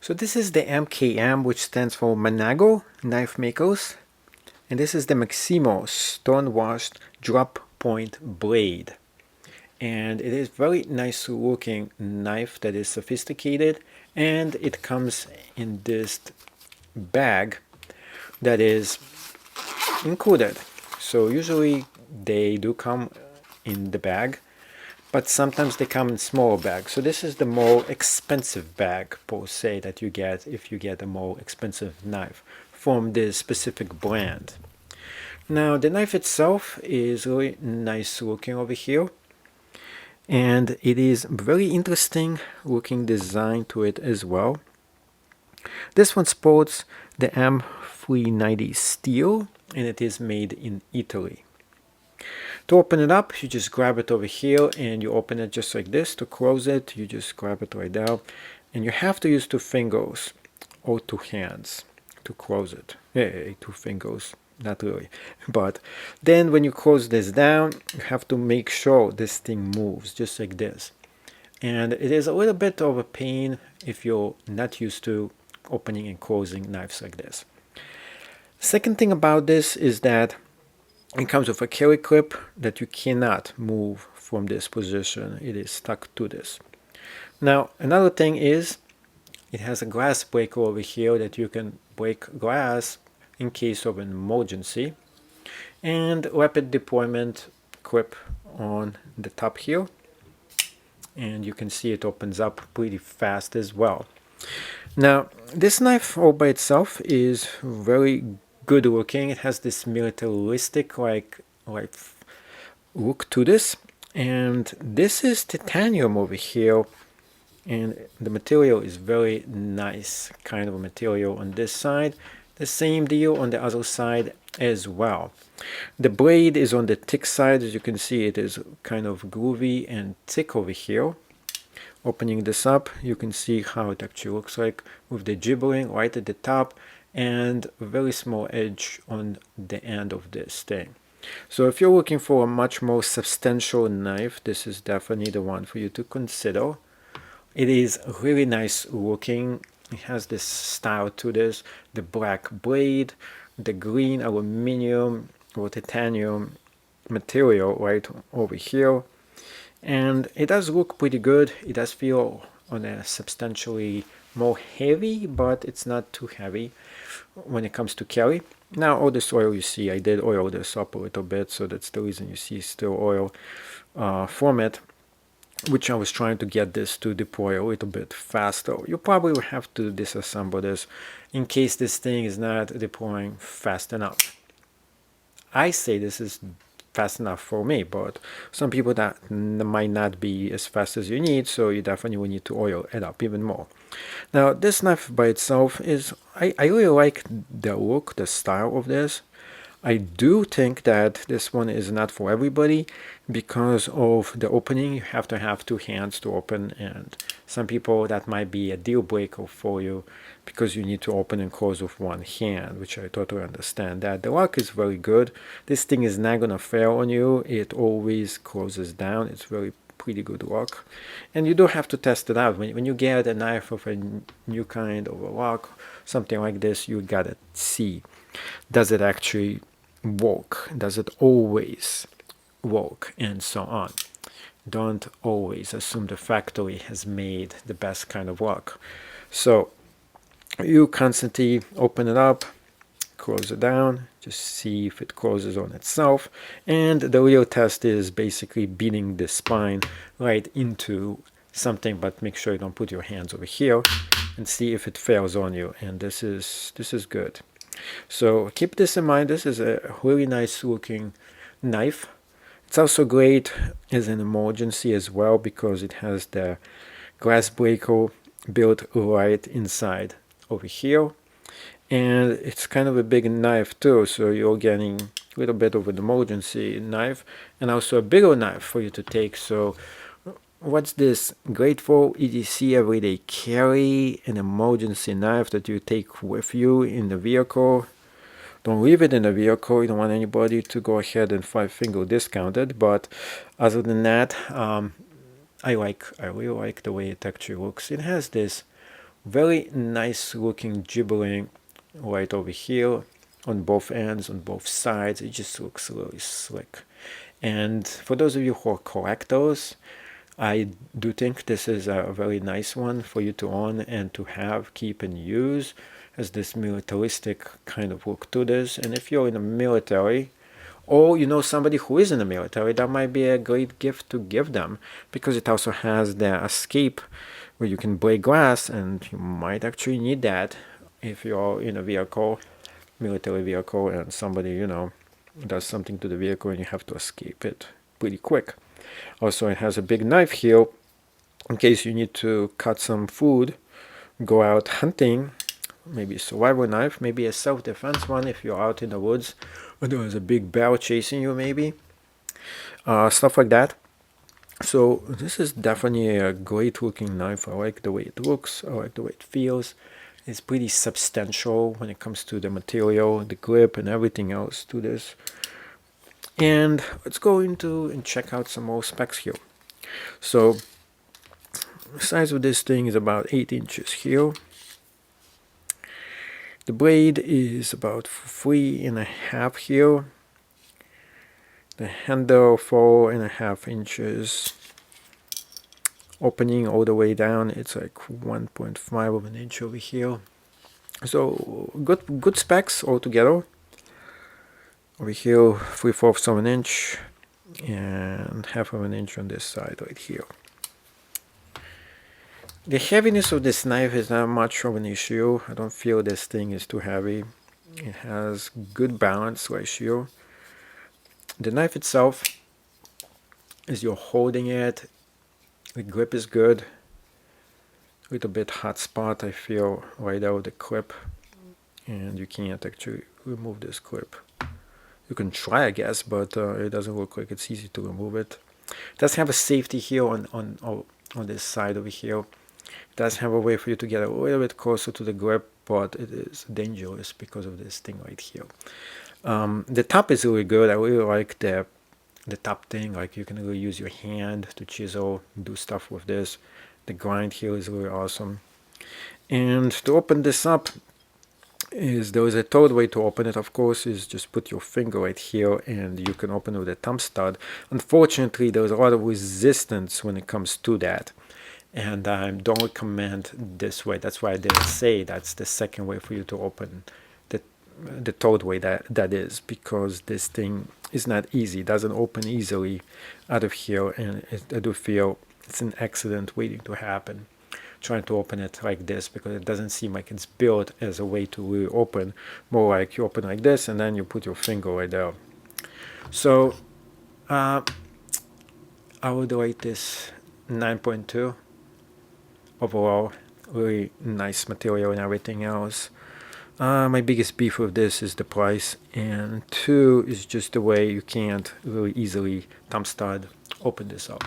So this is the MKM, which stands for Manago Knife Makers, and this is the Maximo Stone Washed Drop Point Blade. And it is very nice looking knife that is sophisticated, and it comes in this bag that is included. So usually they do come in the bag, but sometimes they come in smaller bags. So this is the more expensive bag per se that you get if you get a more expensive knife from this specific brand. Now the knife itself is really nice looking over here, and it is very interesting looking design to it as well. This one sports the M390 steel, and it is made in Italy. To open it up, you just grab it over here and you open it just like this. To close it, you just grab it right there, and you have to use 2 fingers or 2 hands to close it. Hey, 2 fingers, not really. But then when you close this down, you have to make sure this thing moves just like this. And it is a little bit of a pain if you're not used to opening and closing knives like this. Second thing about this is that it comes with a carry clip that you cannot move from this position. It is stuck to this. Now, another thing is it has a glass breaker over here that you can break glass in case of an emergency. And rapid deployment clip on the top here. And you can see it opens up pretty fast as well. Now, this knife all by itself is very good looking. It has this militaristic like look to this, and this is titanium over here, and the material is very nice kind of material on this side. The same deal on the other side as well. The blade is on the thick side. As you can see, it is kind of groovy and thick over here. Opening this up, you can see how it actually looks like with the gibbering right at the top and a very small edge on the end of this thing. So if you're looking for a much more substantial knife, this is definitely the one for you to consider. It is really nice looking. It has this style to this, the black blade, the green aluminum or titanium material right over here. And it does look pretty good. It does feel on a substantially more heavy, but it's not too heavy when it comes to carry. Now all this oil you see, I did oil this up a little bit, so that's the reason you see still oil from it, which I was trying to get this to deploy a little bit faster. You probably will have to disassemble this in case this thing is not deploying fast enough. I say this is fast enough for me, but some people that might not be as fast as you need, so you definitely will need to oil it up even more. Now this knife by itself is, I really like the look, the style of this. I do think that this one is not for everybody because of the opening. You have to have 2 hands to open, and some people that might be a deal breaker for you because you need to open and close with 1 hand, which I totally understand that. The lock is very good. This thing is not gonna fail on you. It always closes down. It's very pretty good lock, and you do have to test it out. When you get a knife of a new kind of a lock, something like this, you gotta see, does it actually work? Does it always work? And so on. Don't always assume the factory has made the best kind of lock. So you constantly open it up, close it down, just see if it closes on itself. And the real test is basically beating the spine right into something, but make sure you don't put your hands over here, and see if it fails on you. And this is good. So keep this in mind. This is a really nice looking knife. It's also great as an emergency as well because it has the glass breaker built right inside over here. And it's kind of a big knife too, so you're getting a little bit of an emergency knife and also a bigger knife for you to take. So what's this great for? EDC everyday carry, an emergency knife that you take with you in the vehicle. Don't leave it in the vehicle. You don't want anybody to go ahead and 5-finger discount it. But other than that, I really like the way it actually looks. It has this Very nice looking gibbeling right over here on both ends, on both sides. It just looks really slick. And for those of you who are collectors, I do think this is a very nice one for you to own and to have, keep, and use, as this militaristic kind of look to this. And if you're in the military, or you know somebody who is in the military, that might be a great gift to give them, because it also has the escape where you can break glass, and you might actually need that if you're in a vehicle, military vehicle, and somebody, you know, does something to the vehicle and you have to escape it pretty quick. Also, it has a big knife here in case you need to cut some food, go out hunting, maybe a survival knife, maybe a self-defense one if you're out in the woods or there is a big bear chasing you, maybe stuff like that. So this is definitely a great looking knife. I like the way it looks, I like the way it feels. It's pretty substantial when it comes to the material, the grip, and everything else to this. And let's go into and check out some more specs here. So the size of this thing is about 8 inches here. The blade is about 3.5 here. The handle 4.5 inches. Opening all the way down, it's like 1.5 of an inch over here. So good specs altogether. Over here, 3/4 of an inch and 1/2 of an inch on this side right here. The heaviness of this knife is not much of an issue. I don't feel this thing is too heavy. It has good balance ratio. The knife itself, as you're holding it, the grip is good. A little bit hot spot I feel right out of the clip, and you can't actually remove this clip. You can try, I guess, but it doesn't look like it's easy to remove it. It does have a safety here on this side over here. It does have a way for you to get a little bit closer to the grip, but it is dangerous because of this thing right here. The top is really good. I really like the top thing. Like, you can really use your hand to chisel, do stuff with this. The grind here is really awesome. And to open this up, there is a third way to open it, of course, is just put your finger right here and you can open it with a thumb stud. Unfortunately, there's a lot of resistance when it comes to that, and I don't recommend this way. That's why I didn't say that's the second way for you to open the third way, that is, because this thing is not easy. It doesn't open easily out of here, and I do feel it's an accident waiting to happen trying to open it like this, because it doesn't seem like it's built as a way to really open. More like you open like this and then you put your finger right there. So I would rate this 9.2 overall. Really nice material and everything else. My biggest beef with this is the price, and 2 is just the way you can't really easily thumb stud open this up.